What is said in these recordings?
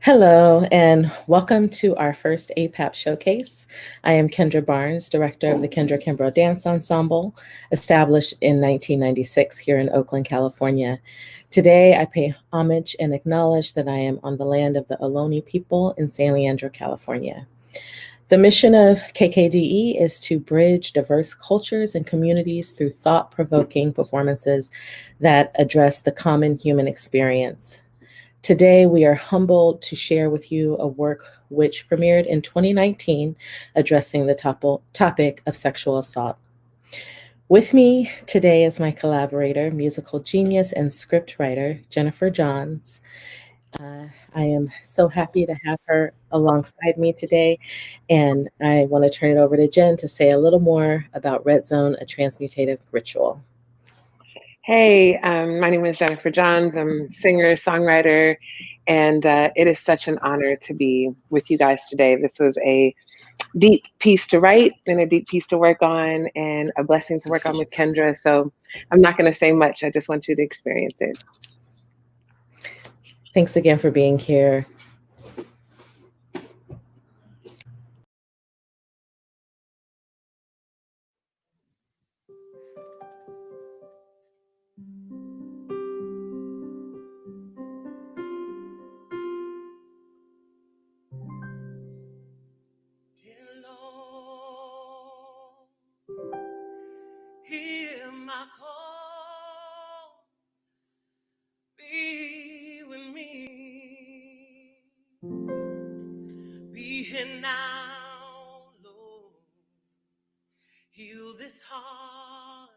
Hello, and welcome to our first APAP showcase. I am Kendra Barnes, director of the Kimbrough Dance Ensemble, established in 1996 here in Oakland, California. Today, I pay homage and acknowledge that I am on the land of the Ohlone people in San Leandro, California. The mission of KKDE is to bridge diverse cultures and communities through thought-provoking performances that address the common human experience. Today, we are humbled to share with you a work which premiered in 2019, addressing the topic of sexual assault. With me today is my collaborator, musical genius and scriptwriter, Jennifer Johns. I am so happy to have her alongside me today, and I want to turn it over to Jen to say a little more about ReDzONE, a transmutative ritual. Hey, my name is Jennifer Johns. I'm a singer, songwriter, and it is such an honor to be with you guys today. This was a deep piece to write and a deep piece to work on and a blessing to work on with Kendra. So I'm not going to say much. I just want you to experience it. Thanks again for being here. Hear my call, be with me, be here now, Lord, heal this heart,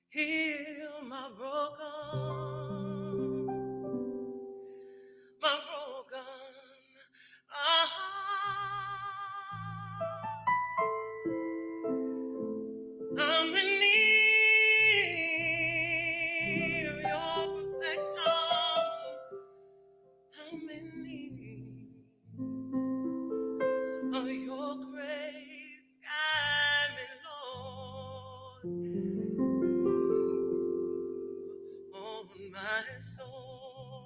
heal my broken heart. I'm in need of your protection. I'm in need of your grace. Guide me, Lord. On my soul.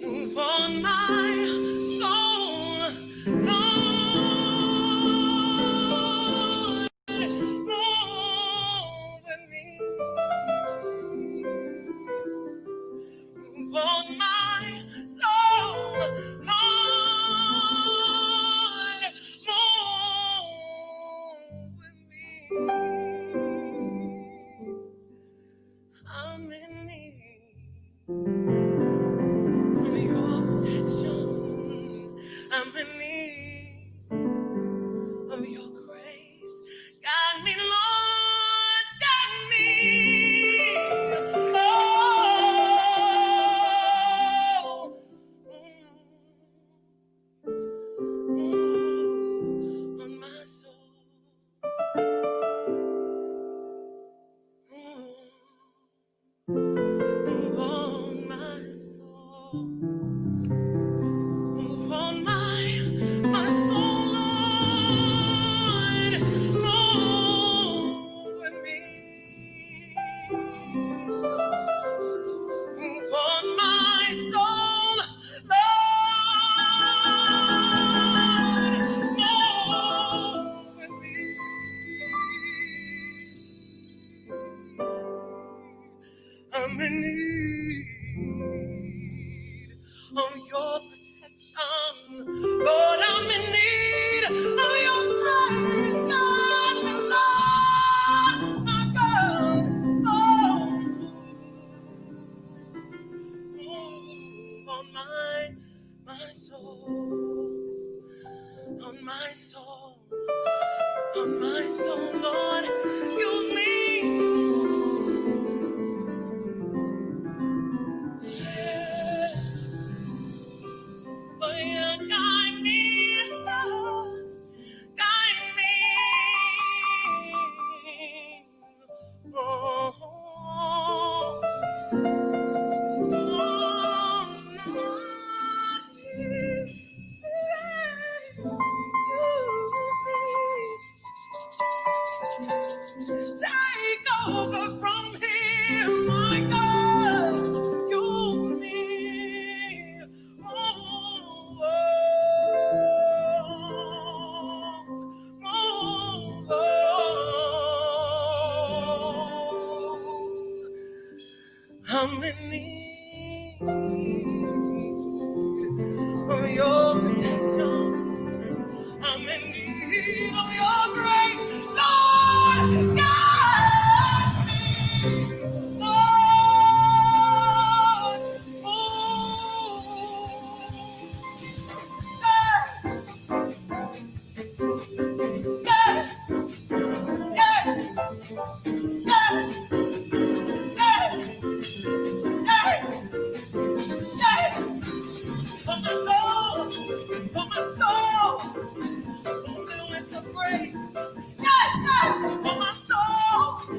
Move on my soul, Lord. Move with me. Move on my soul, Lord. Move with me. I'm in need of your protection. I'm in need of your grace. Guide me, Lord, guide me. Oh, on my soul. Move on my soul. Move on my soul, Lord. Move with me. Move on my soul, Lord. Move with me. I'm in need of your protection. Lord, I'm in need of your presence. God, Lord, my God. Oh, on my soul, on my soul, on my soul, Lord, use me. Oh, yeah, guide me, Lord, guide me. Oh, I'm in need of your protection. I'm in need of your grace. Lord, guide me. Lord, for my soul, fulfill with the grace. For my soul,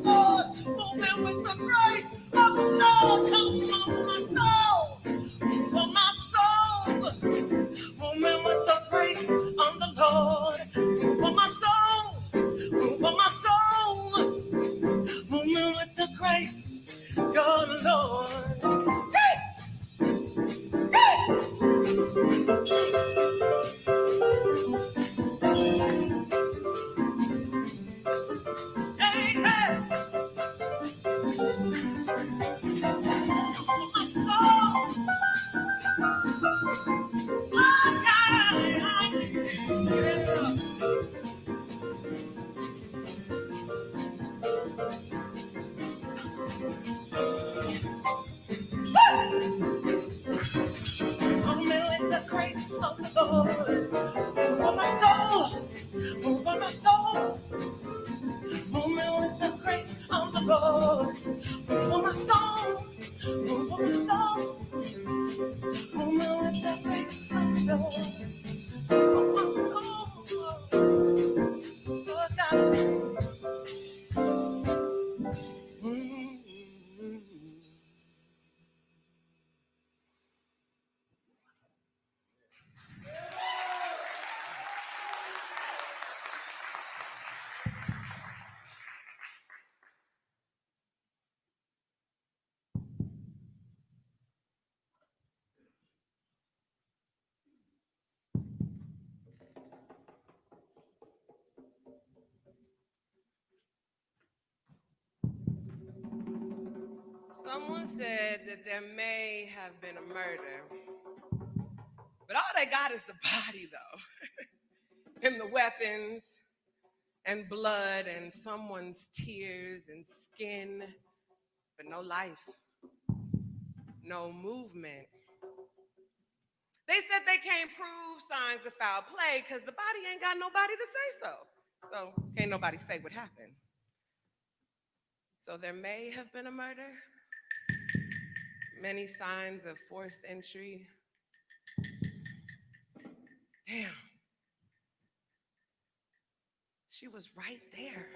Lord, fulfill with the grace of the Lord. For my soul, fulfill with the grace of the Lord. For my soul, fulfill with the grace of the Lord. Someone said that there may have been a murder, but all they got is the body, though, and the weapons, and blood, and someone's tears, and skin, but no life, no movement. They said they can't prove signs of foul play because the body ain't got nobody to say so. So can't nobody say what happened. So there may have been a murder, many signs of forced entry. Damn. She was right there.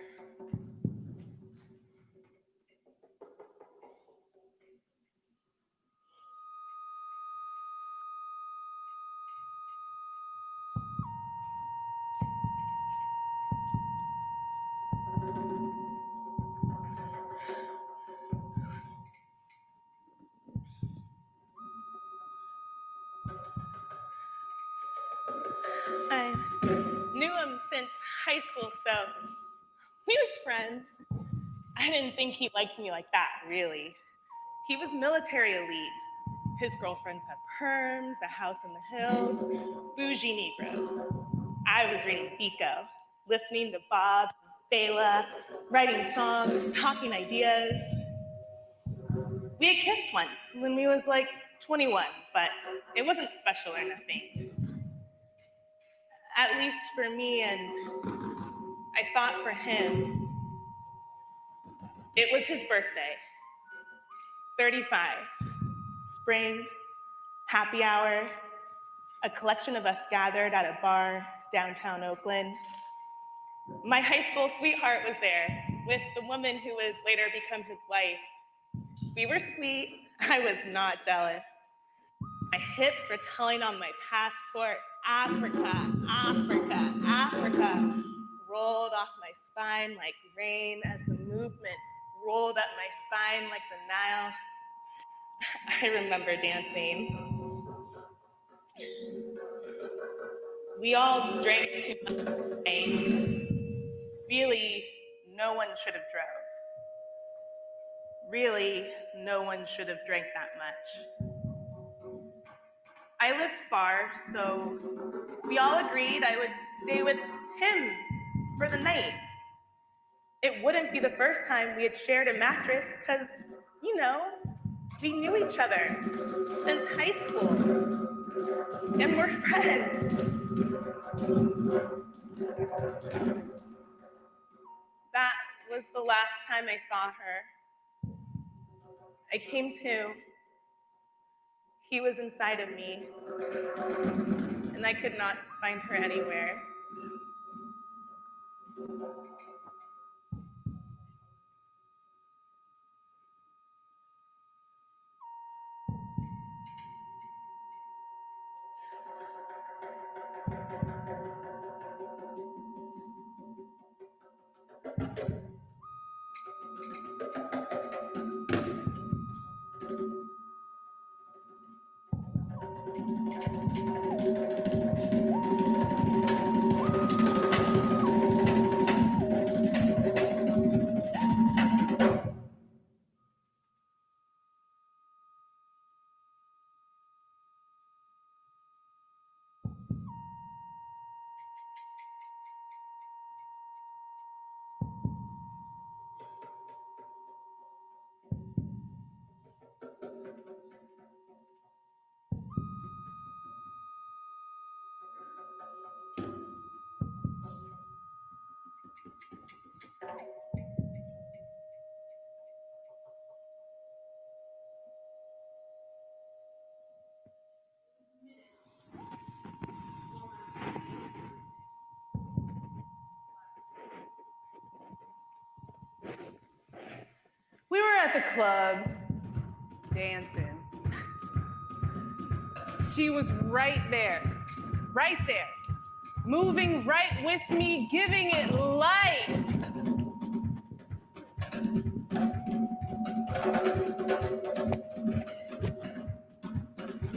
I knew him since high school, so we was friends. I didn't think he liked me like that, really. He was military elite. His girlfriends had perms, a house in the hills, bougie Negroes. I was reading Pico, listening to Bob and Bela, writing songs, talking ideas. We had kissed once when we was like 21, but it wasn't special or nothing. At least for me, and I thought for him. It was his birthday, 35, spring, happy hour, a collection of us gathered at a bar downtown Oakland. My high school sweetheart was there with the woman who would later become his wife. We were sweet, I was not jealous. My hips were telling on my passport, Africa, Africa, Africa, rolled off my spine like rain as the movement rolled up my spine like the Nile. I remember dancing. We all drank too much. Really, no one should have drove. Really, no one should have drank that much. I lived far, so we all agreed I would stay with him for the night. It wouldn't be the first time we had shared a mattress, because, you know, we knew each other since high school, and we're friends. That was the last time I saw her. I came to. He was inside of me, and I could not find her anywhere. We were at the club, dancing. She was right there, moving right with me, giving it life.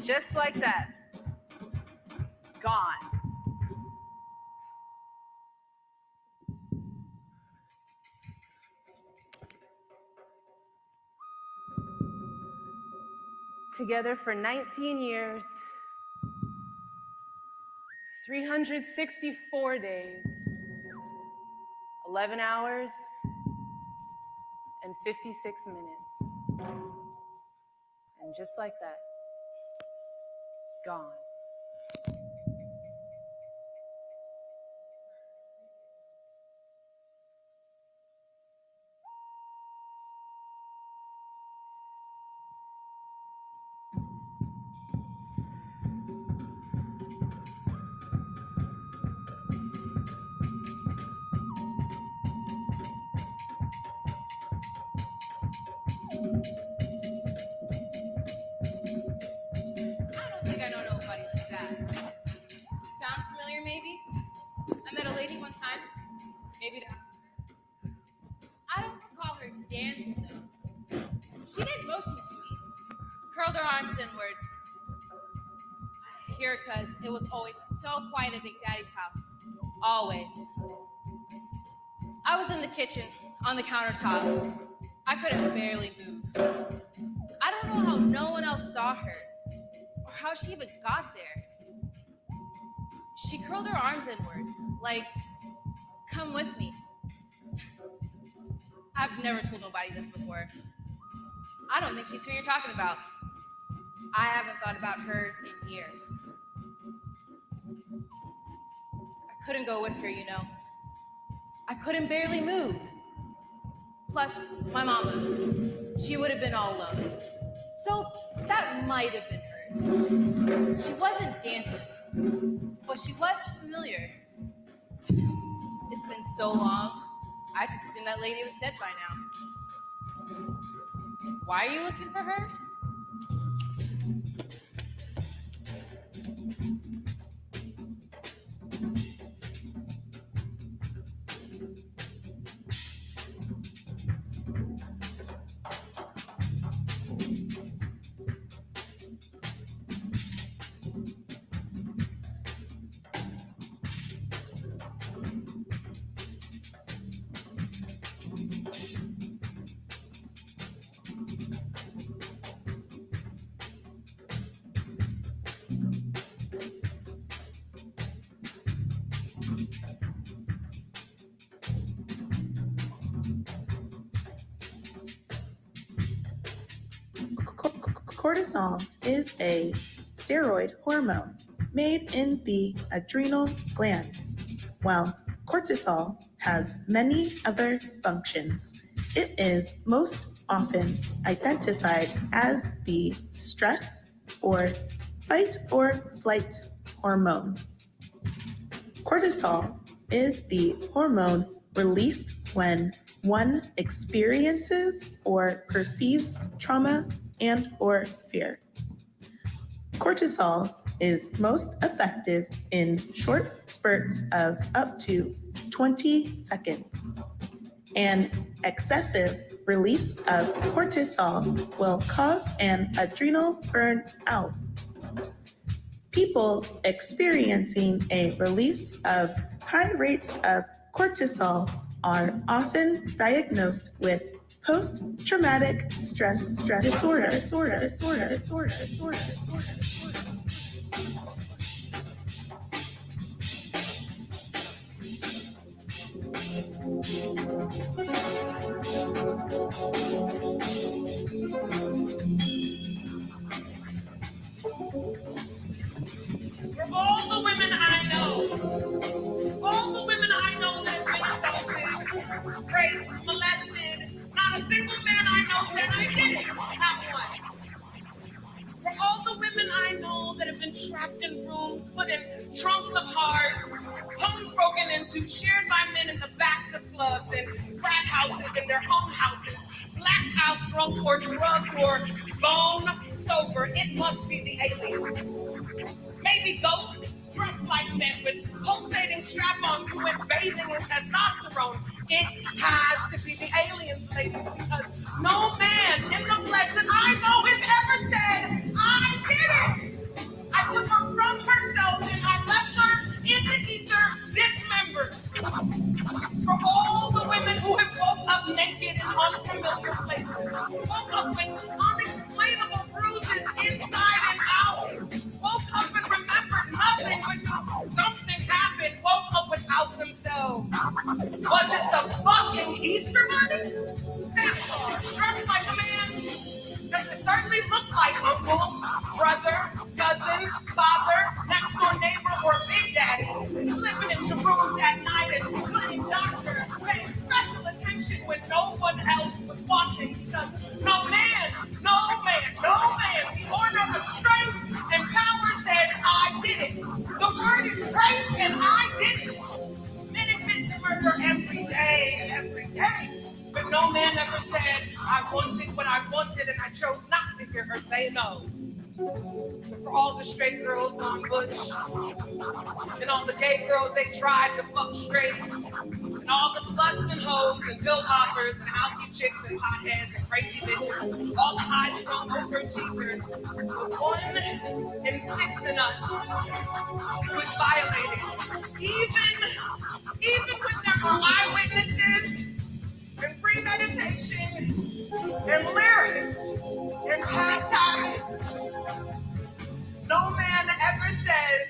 Just like that, gone. Together for 19 years, 364 days, 11 hours, and 56 minutes. And just like that, gone. I met a lady one time. Maybe that. I don't recall her dancing though. She did motion to me, curled her arms inward. I didn't hear because it was always so quiet at Big Daddy's house. Always. I was in the kitchen, on the countertop. I couldn't barely move. I don't know how no one else saw her, or how she even got there. She curled her arms inward, like, come with me. I've never told nobody this before. I don't think she's who you're talking about. I haven't thought about her in years. I couldn't go with her, you know. I couldn't barely move. Plus, my mama, she would have been all alone. So that might have been her. She wasn't dancing, but she was familiar. It's been so long, I should assume that lady was dead by now. Why are you looking for her? Cortisol is a steroid hormone made in the adrenal glands. While cortisol has many other functions, it is most often identified as the stress or fight or flight hormone. Cortisol is the hormone released when one experiences or perceives trauma and or fear. Cortisol is most effective in short spurts of up to 20 seconds. An excessive release of cortisol will cause an adrenal burnout. People experiencing a release of high rates of cortisol are often diagnosed with post-traumatic stress disorder. For all the women I know, all the women I know that have been assaulted, raped, molested, not a single man I know that I didn't, not one. For all the women I know that have been trapped in rooms, put in trunks of hearts, homes broken into, shared by men in the backs of clubs and crack houses in their own houses, blacked out, drunk or drugged or bone sober, it must be the aliens. Maybe ghosts dressed like men with pulsating strap-ons who went bathing in testosterone. It has to be the aliens, ladies, because no man in the flesh that I know has ever said, I did it. I took her from herself and I left her in the ether dismembered. For all the women who have woke up naked in unfamiliar places, woke up with unexplainable bruises inside and out, woke up and remembered nothing but something happened, woke up without themselves. Was it the fucking Easter Bunny? Dressed like a man? Does it certainly look like uncle, brother, cousin, father, next door neighbor, or big daddy, slipping into rooms at night and putting doctors, paying special attention when no one else was watching, because no man, the order of strength and power said, I did it. The word is rape and I did it. Men admit to murder every day. But no man ever said, I wanted what I wanted and I chose not to hear her say no. So for all the straight girls on Butch, and all the gay girls they tried to fuck straight, and all the sluts and hoes and bill hoppers and alky chicks and hotheads and crazy bitches, all the high-strung overachievers, the 1 in 6 in us was violated. Even when there were eyewitnesses, and premeditation, and lyrics, and pastimes. No man ever says,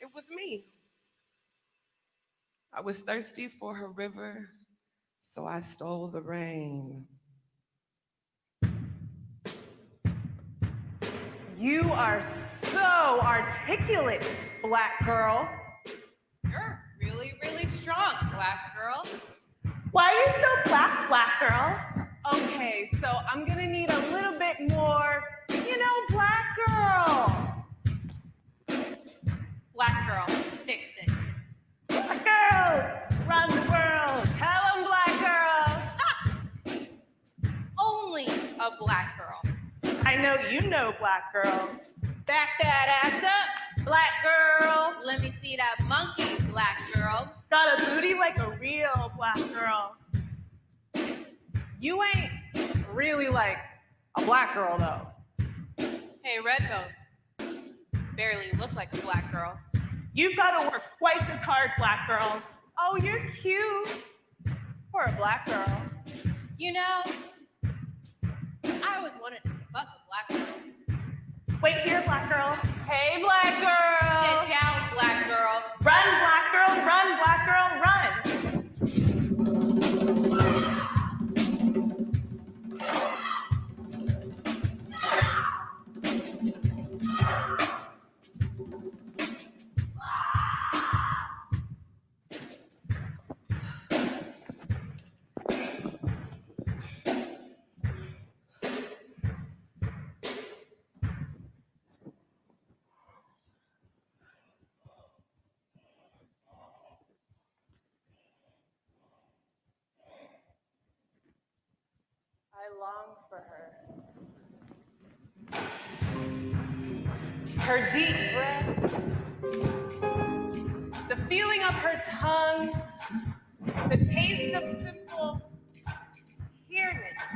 it was me. I was thirsty for her river, so I stole the rain. You are so articulate, black girl. You're really, really strong, black girl. Why are you so black girl? Okay, so I'm gonna need a little bit more, black girl. Black girl, fix it. Black girls, run the world. Tell 'em, black girl. Only a black girl. I know you know, black girl. Back that ass up, black girl. Let me see that monkey, black girl. Got a booty like a real black girl. You ain't really like a black girl, though. Hey, ReDzONE. Barely look like a black girl. You've got to work twice as hard, black girl. Oh, you're cute for a black girl. I always wanted to fuck a black girl. Wait here, black girl. Hey, black girl. Get down, black girl. Run, black girl, run, black girl, run. long for her. Her deep breaths, the feeling of her tongue, the taste of simple here-ness.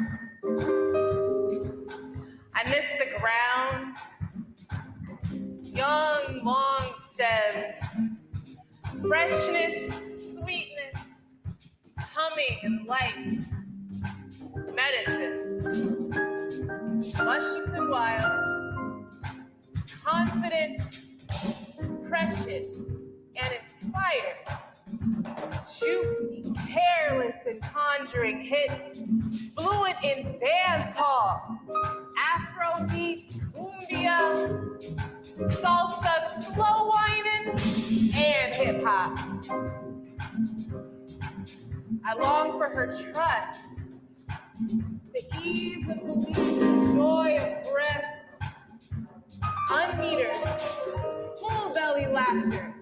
I miss the ground, young, long stems, freshness, sweetness, humming and light, medicine, luscious and wild, confident, precious, and inspired, juicy, careless, and conjuring hits, fluent in dance hall, Afro beats, cumbia, salsa, slow whining, and hip hop. I long for her trust, the ease of belief, the joy of breath, unmetered, full belly laughter,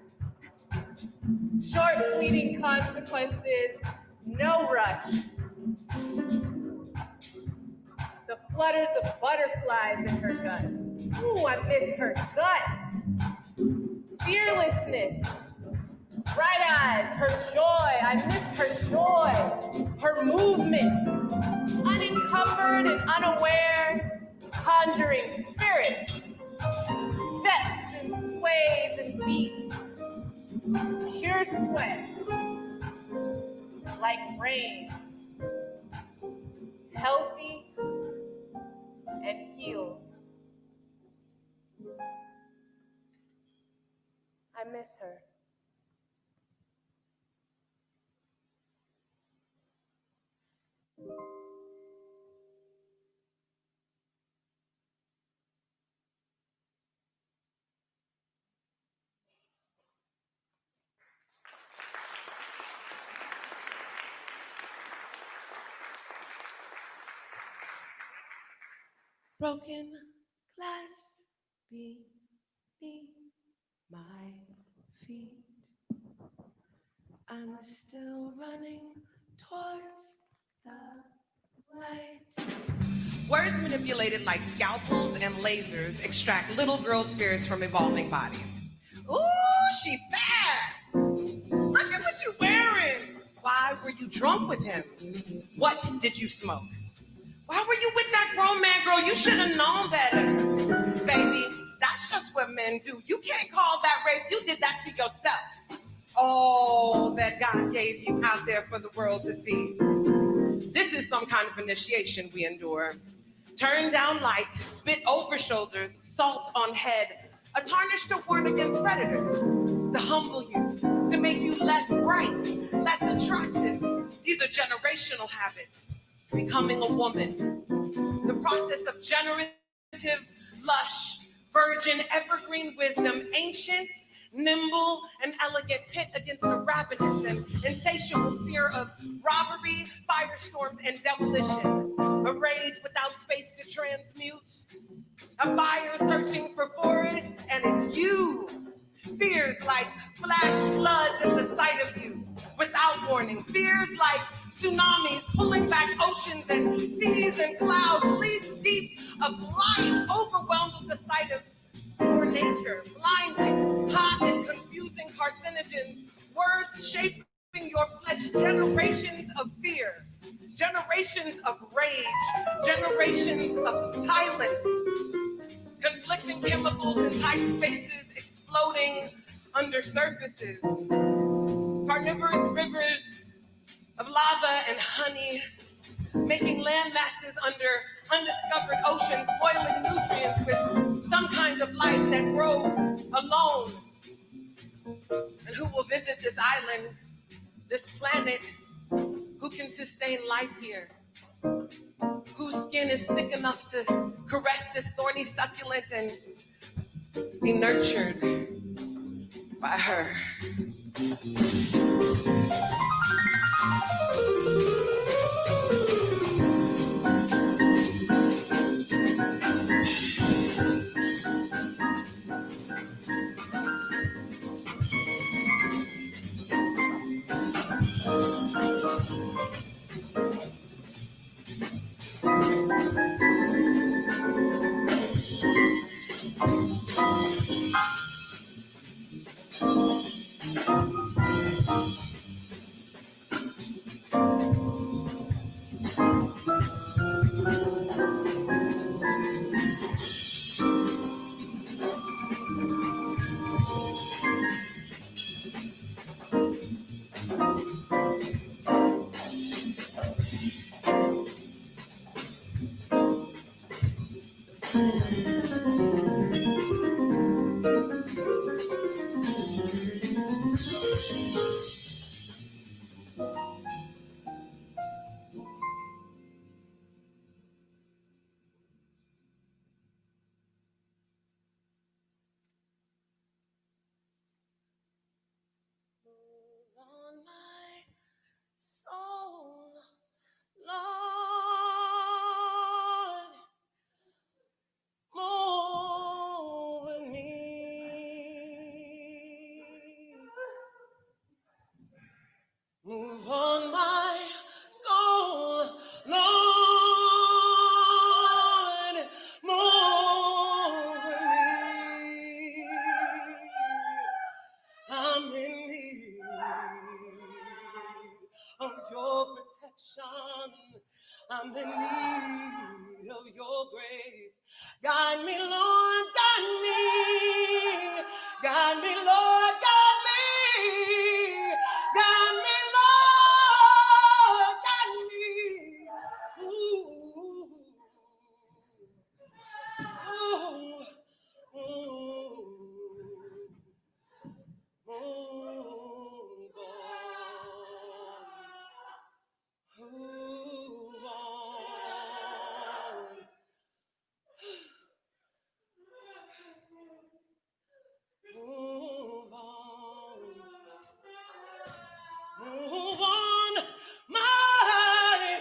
short fleeting consequences, no rush. The flutters of butterflies in her guts. Ooh, I miss her guts. Fearlessness, bright eyes, her joy. I miss her joy, her movement, unencumbered and unaware, conjuring spirits, steps and sways and beats, pure sweat, like rain, healthy and healed. I miss her. Broken glass beneath my feet. I'm still running towards the light. Words manipulated like scalpels and lasers extract little girl spirits from evolving bodies. Ooh, she fat! Look at what you're wearing! Why were you drunk with him? What did you smoke? Why were you with that grown man, girl? You should have known better. Baby, that's just what men do. You can't call that rape. You did that to yourself. All that God gave you out there for the world to see. This is some kind of initiation we endure. Turn down lights, spit over shoulders, salt on head, a tarnish to warn against predators, to humble you, to make you less bright, less attractive. These are generational habits. Becoming a woman. The process of generative, lush, virgin, evergreen wisdom, ancient, nimble, and elegant, pit against a ravenous and insatiable fear of robbery, firestorms, and demolition. A rage without space to transmute. A fire searching for forests, and it's you. Fears like flash floods at the sight of you, without warning. Fears like tsunamis pulling back oceans and seas and clouds, sleeps deep of life, overwhelmed with the sight of poor nature, blinding, hot and confusing carcinogens, words shaping your flesh, generations of fear, generations of rage, generations of silence, conflicting chemicals in tight spaces, exploding under surfaces, carnivorous rivers of lava and honey, making land masses under undiscovered oceans, boiling nutrients with some kind of life that grows alone. And who will visit this island, this planet, who can sustain life here? Whose skin is thick enough to caress this thorny succulent and be nurtured by her? On my soul, Lord, move in me. Move on my soul, Lord, move in me. I'm in need of your protection. I'm in need of your grace. Guide me, Lord, guide me. Guide me, Lord, guide me. Guide me, Lord, guide me. Ooh. Ooh. Ooh. Move on. Move on. Move on. Move on. My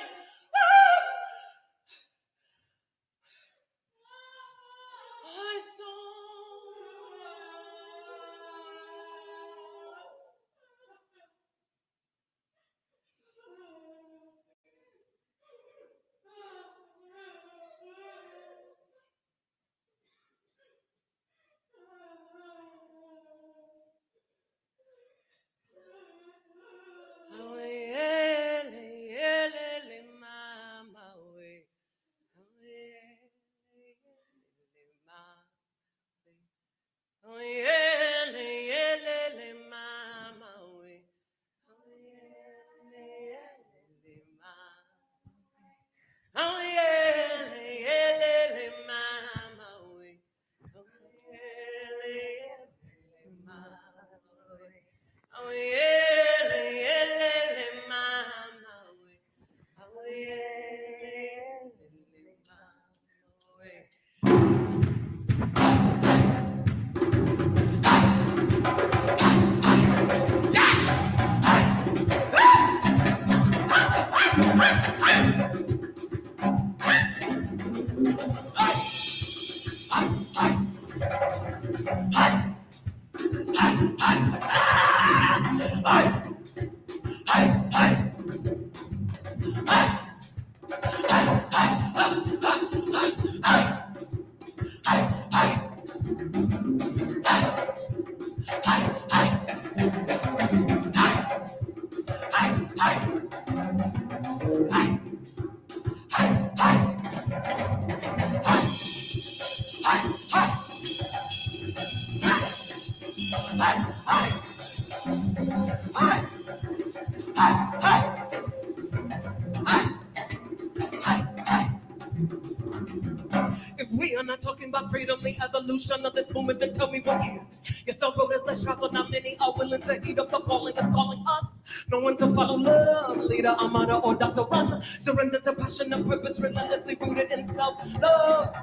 If we are not talking about freedom, the evolution of this movement, then tell me what is. Your soul road is less traveled, not many are willing to heed up the calling is calling us. No one to follow love, leader, Amada, or Dr. Run. Surrender to passion and purpose, relentlessly rooted in self-love.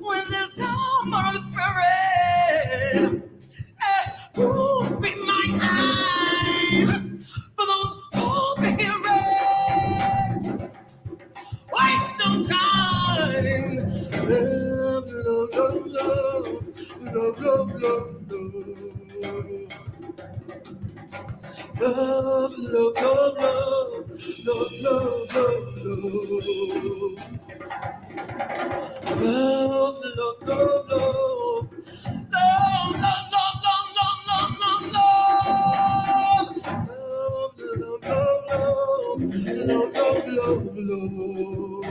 When this summer spirit, who be my eyes for those who be ready. Waste no time. Love, love, love, love, love, love, love, love. Love, love, love, love, love, love, love, love. Love, love, love, love. Love, love, love, love, love, love, love, love. Love, love, love, love,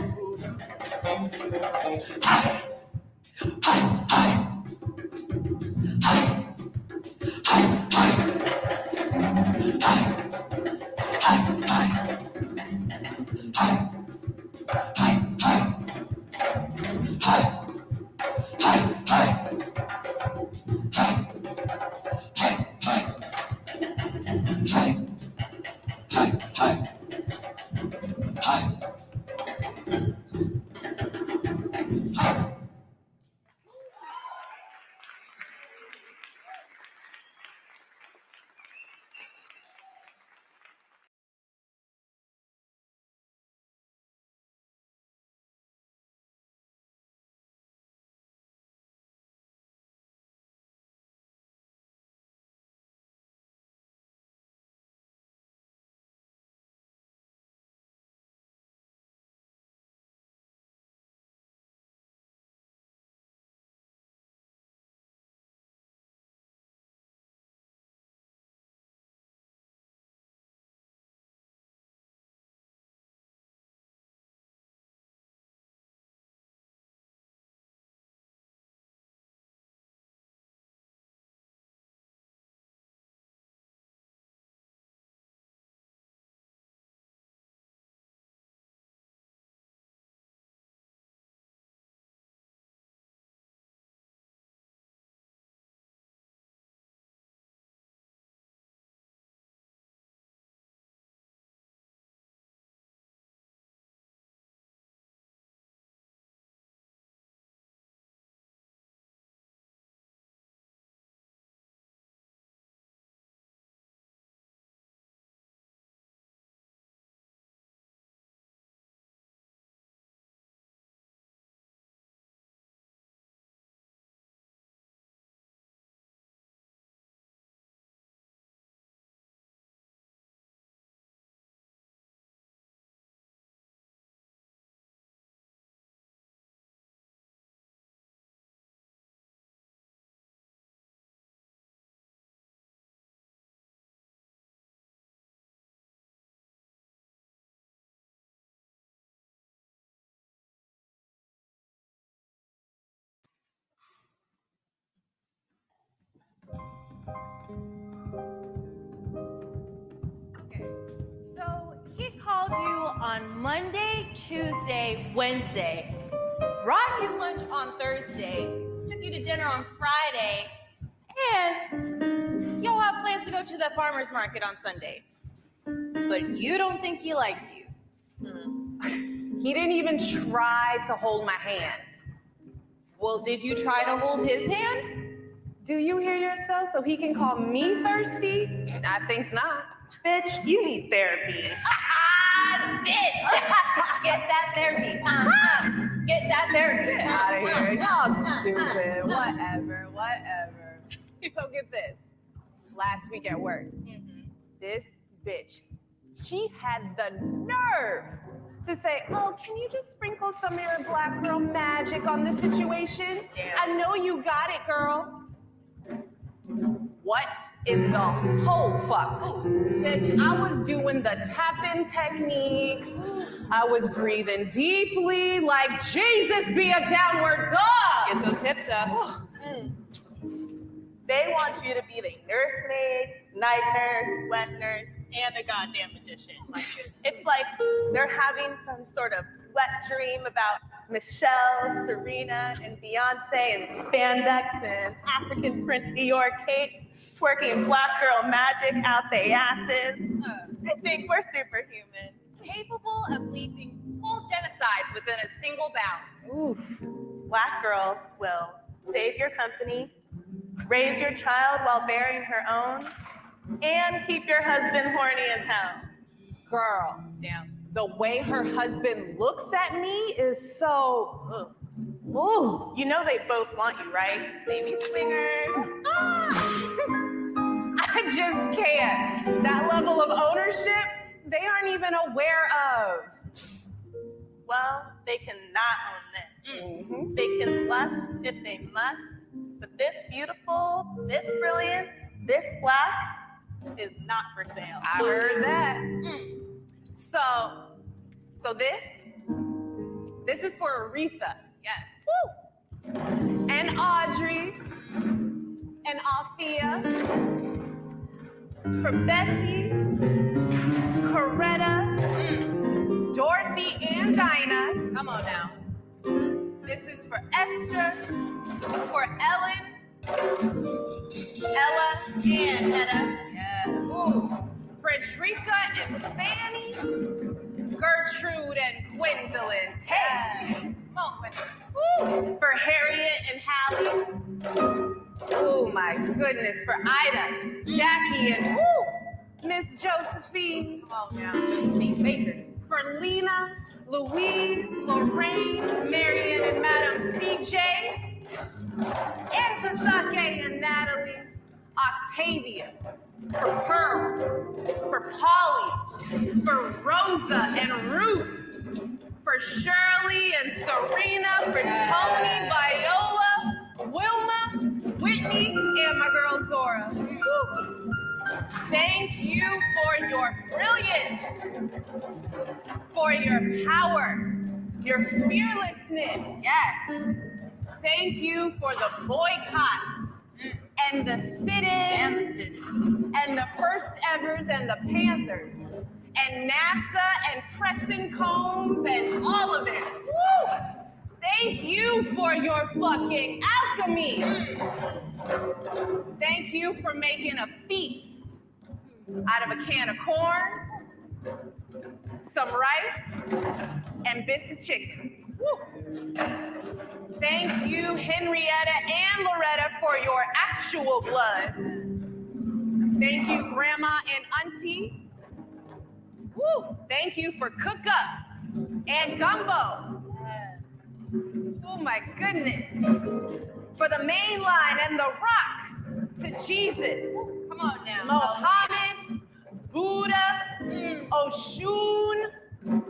So he called you on Monday, Tuesday, Wednesday, brought you lunch on Thursday, took you to dinner on Friday, and y'all have plans to go to the farmer's market on Sunday. But you don't think he likes you. He didn't even try to hold my hand. Well, did you try to hold his hand? Do you hear yourself? So he can call me thirsty? I think not. Bitch, you need therapy. Bitch! Get that therapy. Get that therapy. Get out of here. Y'all stupid. Whatever. So get this. Last week at work, this bitch, she had the nerve to say, oh, can you just sprinkle some of your black girl magic on the situation? Damn. I know you got it, girl. What in the whole fuck? Bitch, I was doing the tap-in techniques. I was breathing deeply like Jesus be a downward dog. Get those hips up. They want you to be the nursemaid, night nurse, wet nurse, and a goddamn magician. It's like they're having some sort of wet dream about Michelle, Serena, and Beyonce and spandex and African print Dior capes, twerking black girl magic out their asses. I think we're superhuman. Capable of leaping full genocides within a single bound. Oof. Black girl will save your company, raise your child while bearing her own, and keep your husband horny as hell. Girl, Damn. the way her husband looks at me is so, ooh. You know they both want you, right? Baby swingers. I just can't. That level of ownership, they aren't even aware of. Well, they cannot own this. They can lust if they must, but this beautiful, this brilliance, this black is not for sale. I heard that. So this is for Aretha. Yes. Woo. And Audrey. And Althea. For Bessie. Coretta. Dorothy and Dinah. Come on now. This is for Esther. For Ellen. Ella and Hedda. Yes. Ooh. Frederica and Fanny, Gertrude and Gwendolyn. Hey! Come on, Gwendolyn. Ooh. For Harriet and Hallie. Oh my goodness, for Ida, Jackie, and Miss Josephine. Come on now, Josephine Baker. For Lena, Louise, Lorraine, Marion, and Madam CJ. And to Sake and Natalie, Octavia. For Pearl, for Polly, for Rosa and Ruth. For Shirley and Serena, for Tony, Viola, Wilma, Whitney, and my girl Zora. Woo. Thank you for your brilliance, for your power, your fearlessness. Yes. Thank you for the boycotts and the sit-ins and the first evers and the Panthers and NASA and Crescent Combs and all of it. Woo! Thank you for your fucking alchemy. Thank you for making a feast out of a can of corn, some rice, and bits of chicken. Woo! Thank you, Henrietta and Loretta, for your actual blood. Thank you, Grandma and Auntie. Woo! Thank you for cook up and gumbo. Oh my goodness. For the main line and the rock to Jesus. Come on now. Mohammed, Buddha, Oshun,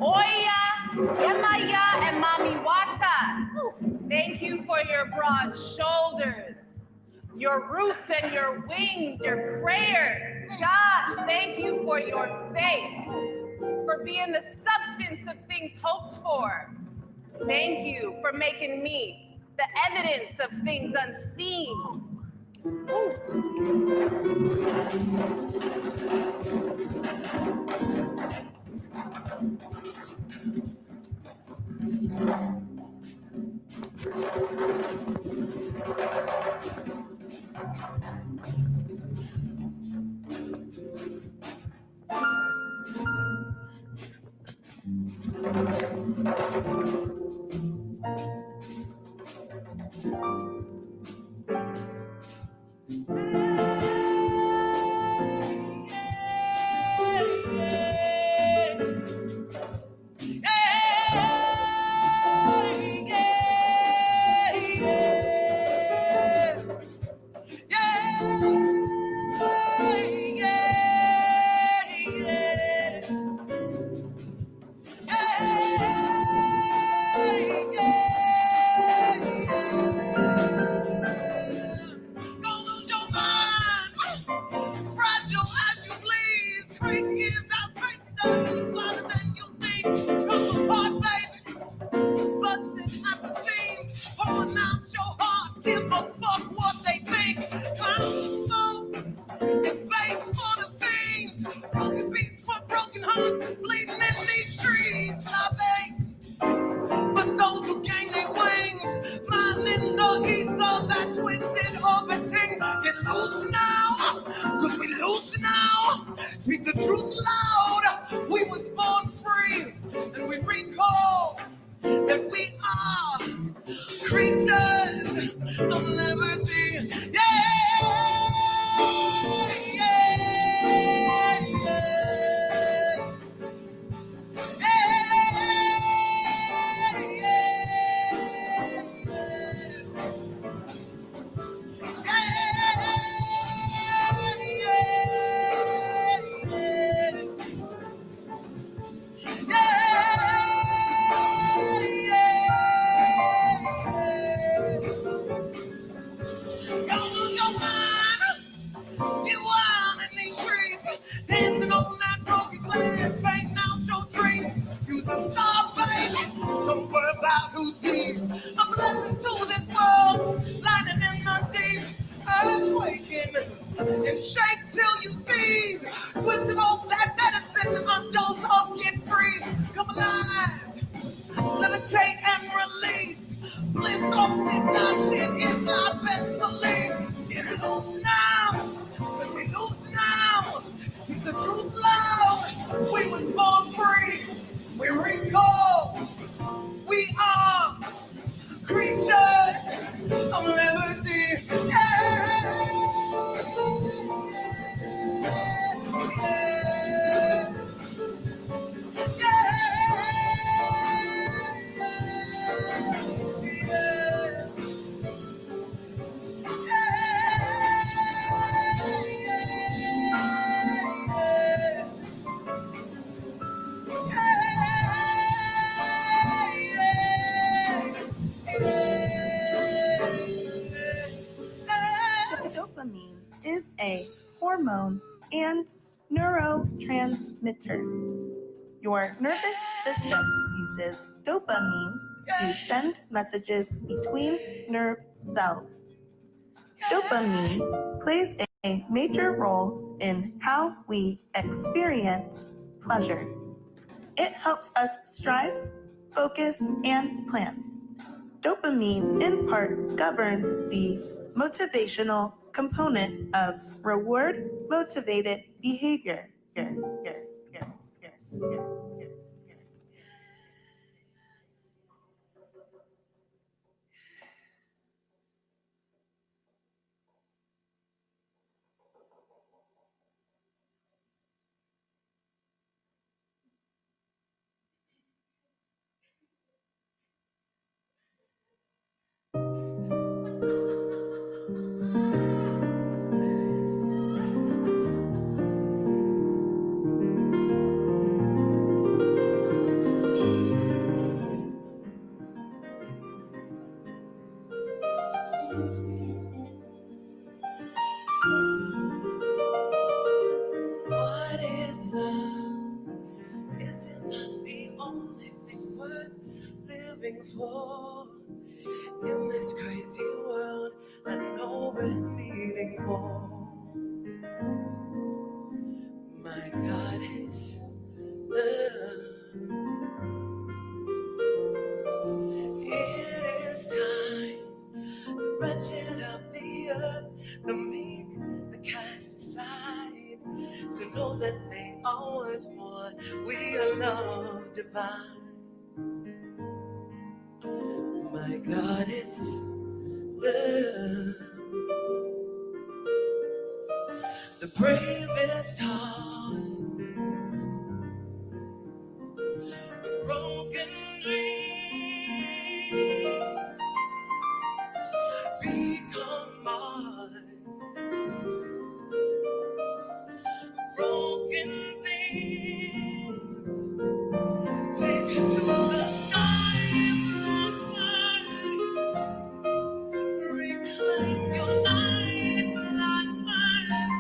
Oya, Yemaya, and Mami Wata. Thank you for your broad shoulders, your roots and your wings, your prayers. Gosh, thank you for your faith, for being the substance of things hoped for. Thank you for making me the evidence of things unseen. the truth loud. We was born free. We recall. We are creatures of liberty. Dopamine is a hormone and neurotransmitter. Your nervous system uses dopamine to send messages between nerve cells. Dopamine plays a major role in how we experience pleasure. It helps us strive, focus, and plan. Dopamine, in part, governs the motivational component of reward-motivated behavior. What is love? Is it not the only thing worth living for? In this crazy world, I know we're needing more. My God, it's love. It is time, the wretched of the earth, the meek, the cast aside, to know that they are worth more. We are love divine. My God, it's love. The bravest heart with broken dreams become mine. Broken things take you to the night. Reclaim your life like mine.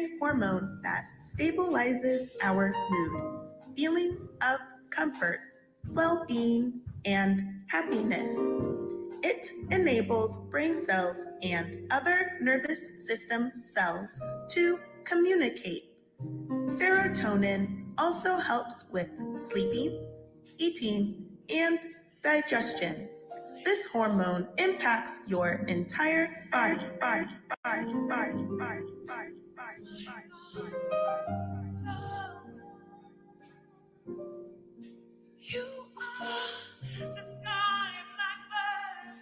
a hormone that stabilizes our mood, feelings of comfort, well-being, and happiness. It enables brain cells and other nervous system cells to communicate. Serotonin also helps with sleeping, eating, and digestion. This hormone impacts your entire body. You are the sky blackbird.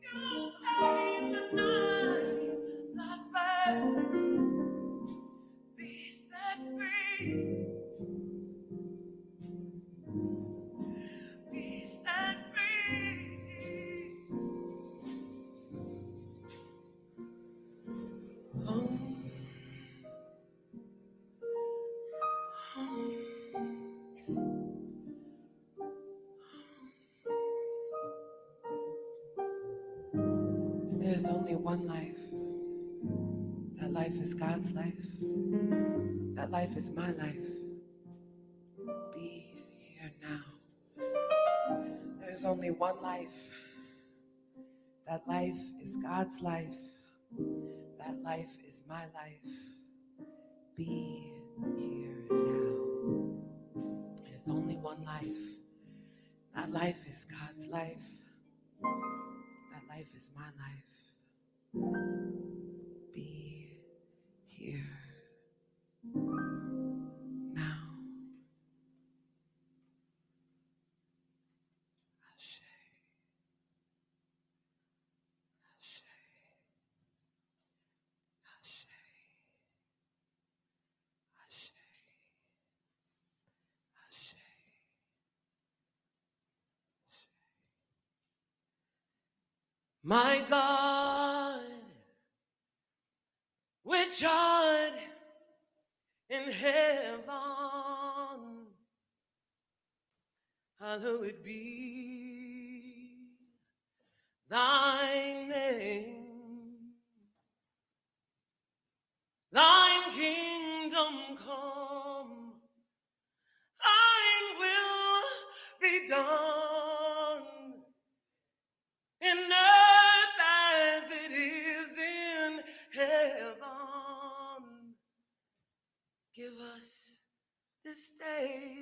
You play the night blackbird. Be set free. Be set free. There's only one life. That life is God's life. That life is my life. Be here now. There's only one life. That life is God's life. That life is my life. Be here now. There's only one life. That life is God's life. That life is my life. Be here now. My God, which art in heaven, hallowed be thy name. Thine kingdom come, thine will be done in earth as it is in heaven. Give us this day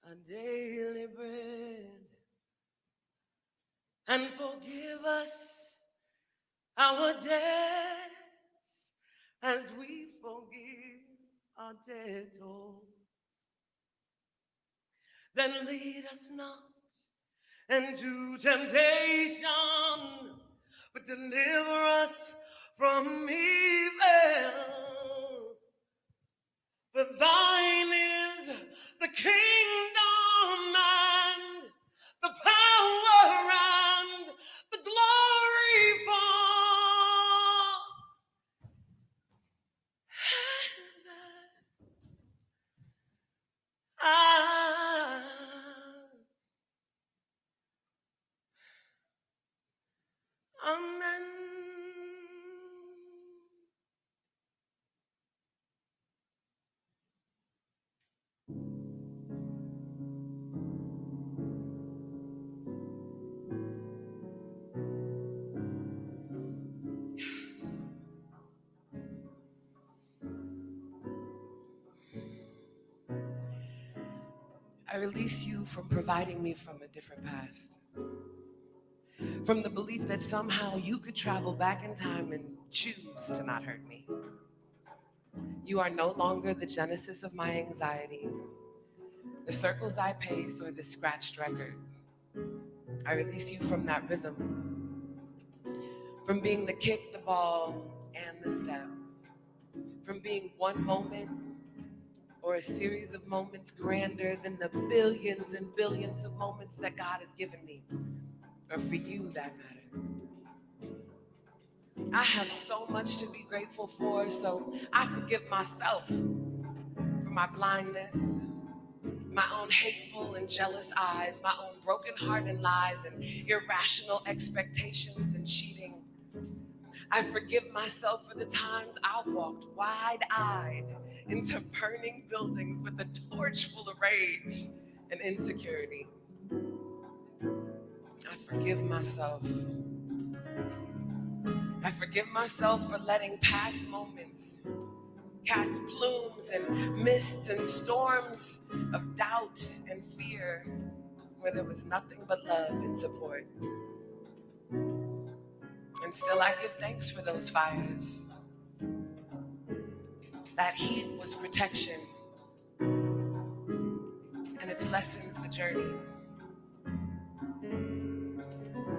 a daily bread, and forgive us our debts as we forgive our debtors. Then lead us not into temptation, but deliver us from evil. For thine is the kingdom and the power and the glory Amen. I release you from providing me from a different past, from the belief that somehow you could travel back in time and choose to not hurt me. You are no longer the genesis of my anxiety, the circles I pace, or the scratched record. I release you from that rhythm, from being the kick, the ball, and the step, from being one moment or a series of moments grander than the billions and billions of moments that God has given me, or for you that matter. I have so much to be grateful for, so I forgive myself for my blindness, my own hateful and jealous eyes, my own broken heart and lies and irrational expectations and cheating. I forgive myself for the times I walked wide-eyed into burning buildings with a torch full of rage and insecurity. I forgive myself. I forgive myself for letting past moments cast plumes and mists and storms of doubt and fear where there was nothing but love and support. And still I give thanks for those fires. That heat was protection, and its lessons the journey.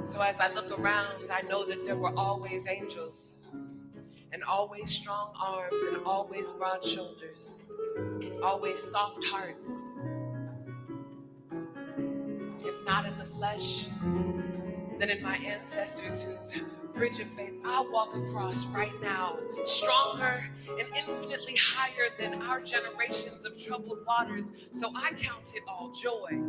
So as I look around, I know that there were always angels, and always strong arms, and always broad shoulders, always soft hearts. If not in the flesh, then in my ancestors whose bridge of faith I walk across right now, stronger and infinitely higher than our generations of troubled waters. So I count it all joy.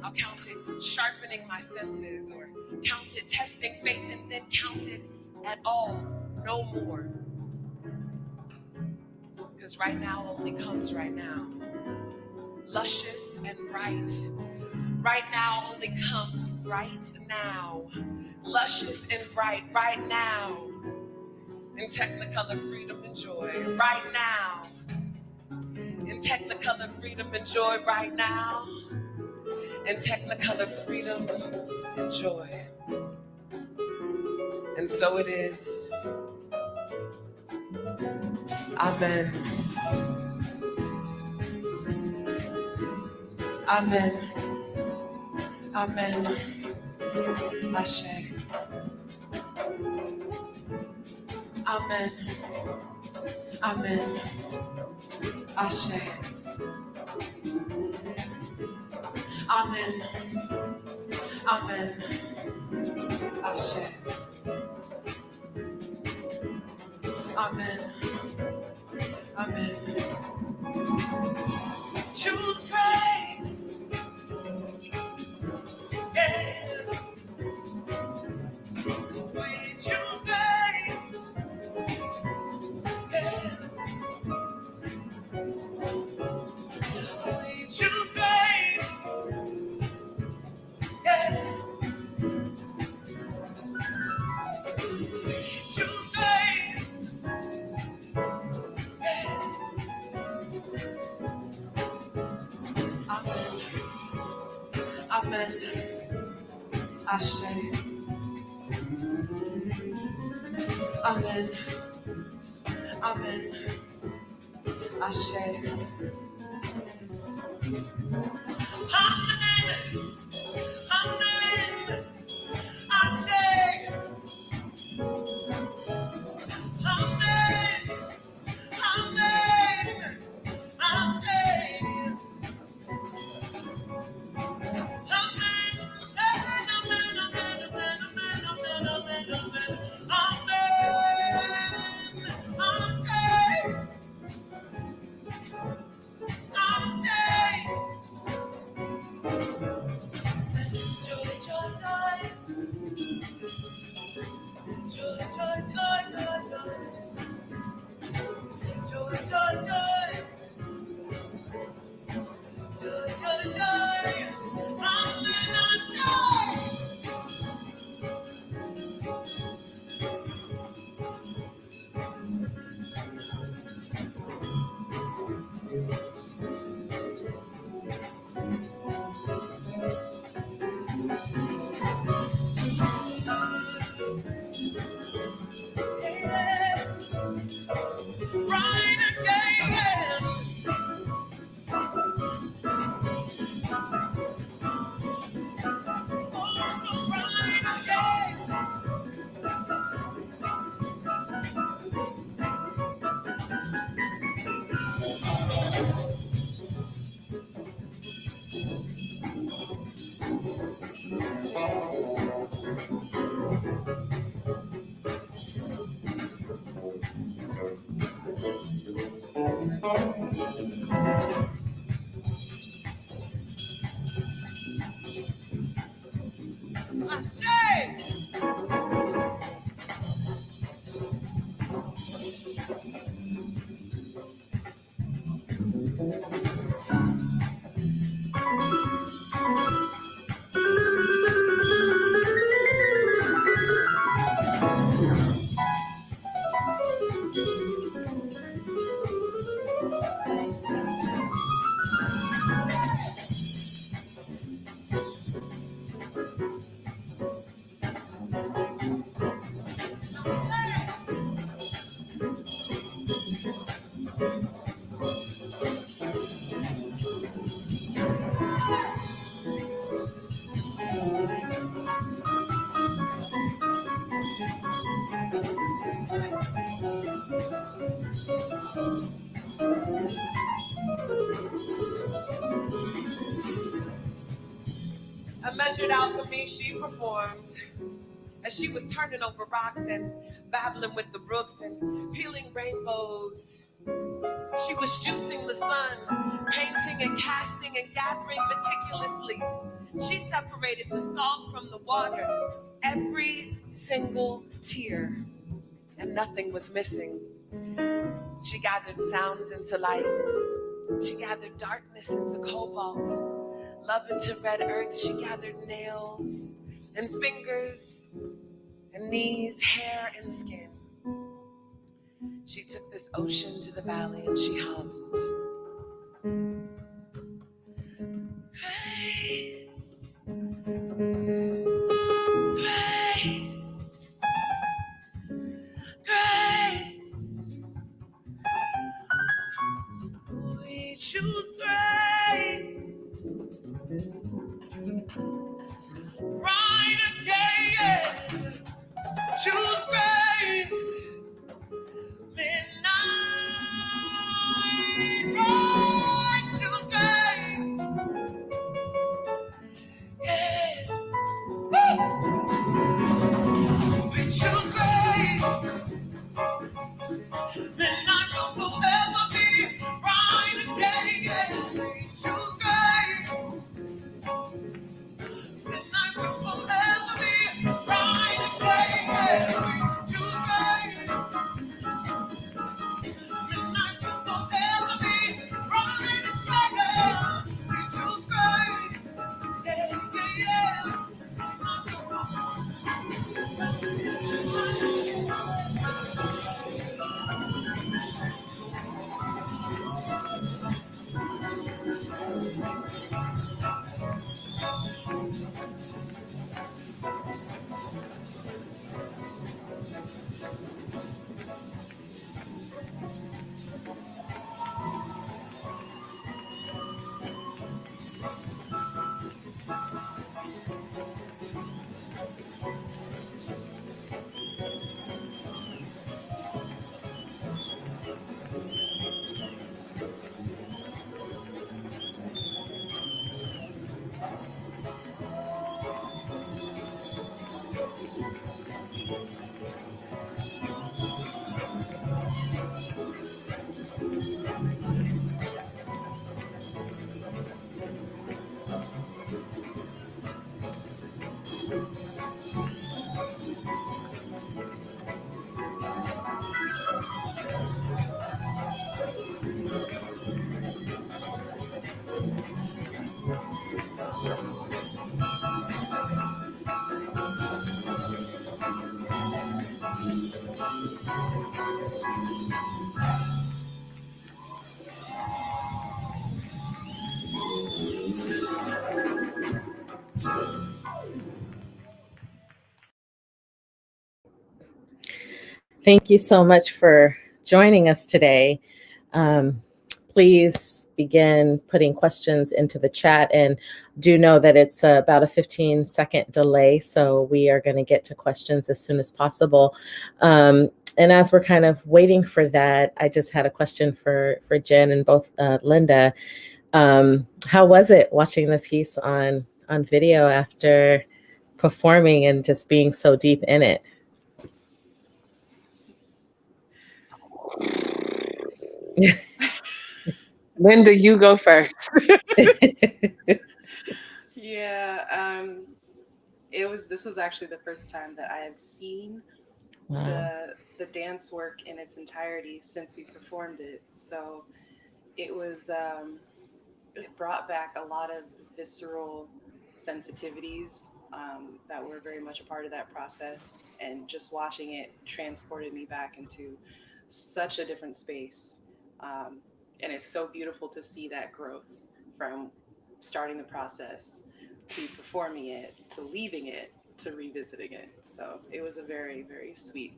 I'll count it sharpening my senses, or count it testing faith, and then count it at all no more. Because right now only comes right now. Luscious and bright. Right now only comes right now. Luscious and bright right now. In Technicolor freedom and joy right now. In Technicolor freedom and joy right now. In Technicolor freedom and joy. And so it is. Amen. Amen. Amen. Ashe. Amen. Amen. Ashe. Amen. Amen. Ashe. Amen. Amen. Choose grace. Yeah. We choose grace. Yeah. We choose grace. Yeah. We choose grace. Yeah. Amen. Amen. Ashe. Amen. Amen. Ashe. Amen. Amen. Ashe. Amen. Amen. Ashe. Right again. Ashe! she was turning over rocks and babbling with the brooks and peeling rainbows. She was juicing the sun, painting and casting and gathering meticulously. She separated the salt from the water, every single tear, and nothing was missing. She gathered sounds into light. She gathered darkness into cobalt, love into red earth. She gathered nails and fingers and knees, hair and skin. She took this ocean to the valley and she hummed. Praise, grace, grace. We choose grace. Right again. Choose grace. Midnight. Right. Choose grace. Yeah. Woo. We choose grace. Midnight will forever be right again. We choose grace. Midnight will forever be right again. We choose grace. Midnight will forever be right again. We choose grace. Yeah, yeah, yeah. Thank you so much for joining us today. Please begin putting questions into the chat, and do know that it's about a 15-second delay, so we are going to get to questions as soon as possible. And as we're kind of waiting for that, I just had a question for Jen and both Linda. How was it watching the piece on video after performing and just being so deep in it? Linda, you go first. Yeah, this was actually the first time that I had seen Wow. the dance work in its entirety since we performed it. So it was it brought back a lot of visceral sensitivities that were very much a part of that process, and just watching it transported me back into such a different space. And it's so beautiful to see that growth from starting the process to performing it, to leaving it, to revisiting it. So it was a very, very sweet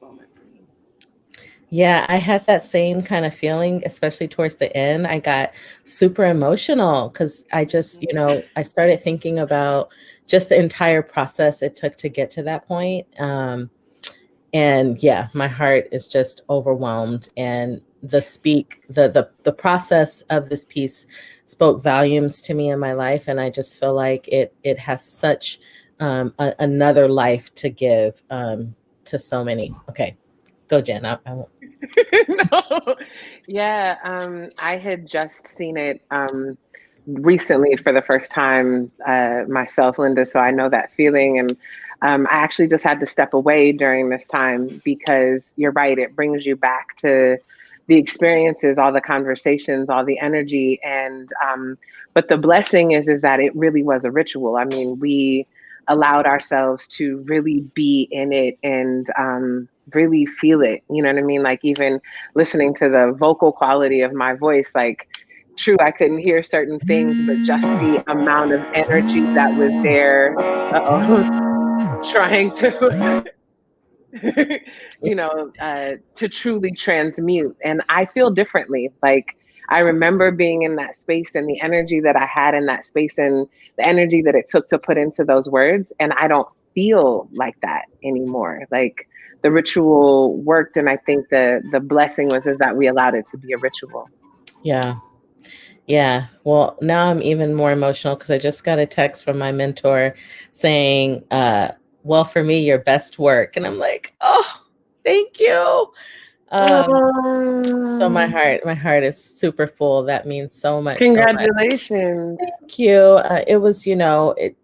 moment for me. Yeah, I had that same kind of feeling, especially towards the end. I got super emotional because I just, I started thinking about just the entire process it took to get to that point. And yeah, my heart is just overwhelmed. And the process of this piece spoke volumes to me in my life. And I just feel like it has such another life to give to so many. Okay, go Jen. I won't. No. Yeah, I had just seen it recently for the first time myself, Linda, so I know that feeling. And I actually just had to step away during this time because you're right, it brings you back to the experiences, all the conversations, all the energy. And but the blessing is that it really was a ritual. I mean, we allowed ourselves to really be in it and really feel it. You know what I mean? Like even listening to the vocal quality of my voice, like true, I couldn't hear certain things, but just the amount of energy that was there, trying to, to truly transmute. And I feel differently. Like I remember being in that space and the energy that I had in that space and the energy that it took to put into those words. And I don't feel like that anymore. Like the ritual worked. And I think the blessing is that we allowed it to be a ritual. Yeah. Yeah. Well, now I'm even more emotional because I just got a text from my mentor saying, well, for me, your best work. And I'm like, oh, thank you. So my heart is super full. That means so much. Congratulations. Thank you. It was, it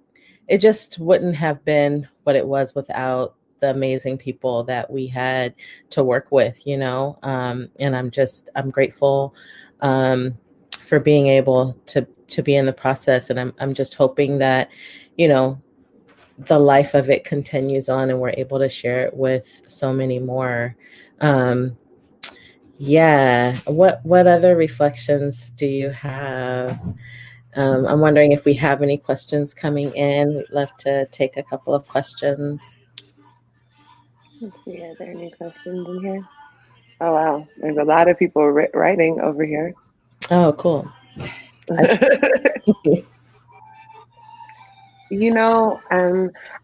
just wouldn't have been what it was without the amazing people that we had to work with, and I'm grateful for being able to be in the process. And I'm just hoping that, the life of it continues on and we're able to share it with so many more. Yeah. What other reflections do you have? I'm wondering if we have any questions coming in. We'd love to take a couple of questions. Let's see, are there any questions in here? Oh, wow. There's a lot of people writing over here. Oh, cool.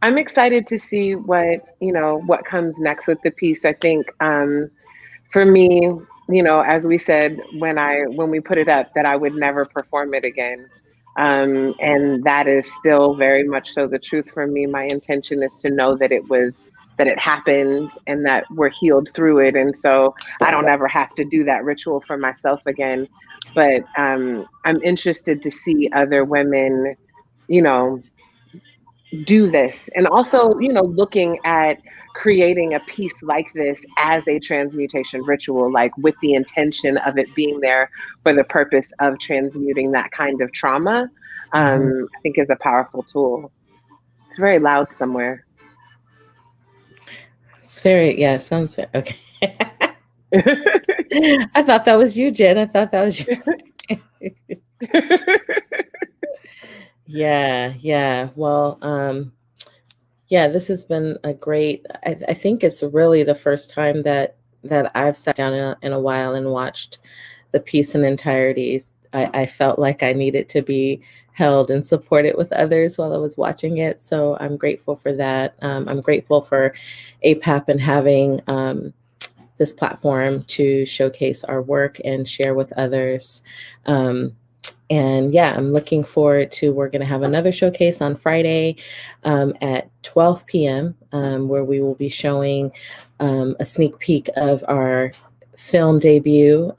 I'm excited to see what comes next with the piece. I think for me, as we said when we put it up, that I would never perform it again. And that is still very much so the truth for me. My intention is to know that it happened and that we're healed through it. And so I don't ever have to do that ritual for myself again. But I'm interested to see other women, do this. And also, looking at creating a piece like this as a transmutation ritual, like with the intention of it being there for the purpose of transmuting that kind of trauma, I think is a powerful tool. It's very loud somewhere. It's very, sounds very, okay. I thought that was you, Jen. I thought that was you. Yeah. Well, this has been a great, I think it's really the first time that I've sat down in a while and watched the piece in entirety. I felt like I needed to be held and supported with others while I was watching it. So I'm grateful for that. I'm grateful for APAP and having this platform to showcase our work and share with others. And I'm looking forward to, we're going to have another showcase on Friday at 12 p.m. Where we will be showing a sneak peek of our film debut.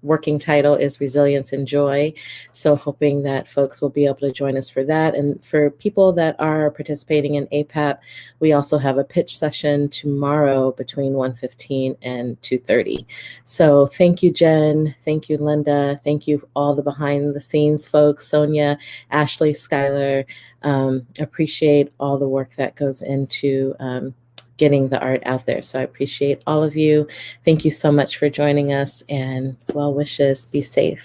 Working title is Resilience and Joy. So hoping that folks will be able to join us for that. And for people that are participating in APAP, we also have a pitch session tomorrow between 1:15 and 2:30. So thank you, Jen. Thank you, Linda. Thank you, all the behind the scenes folks, Sonia, Ashley, Skylar. Appreciate all the work that goes into getting the art out there. So I appreciate all of you. Thank you so much for joining us, and well wishes. Be safe.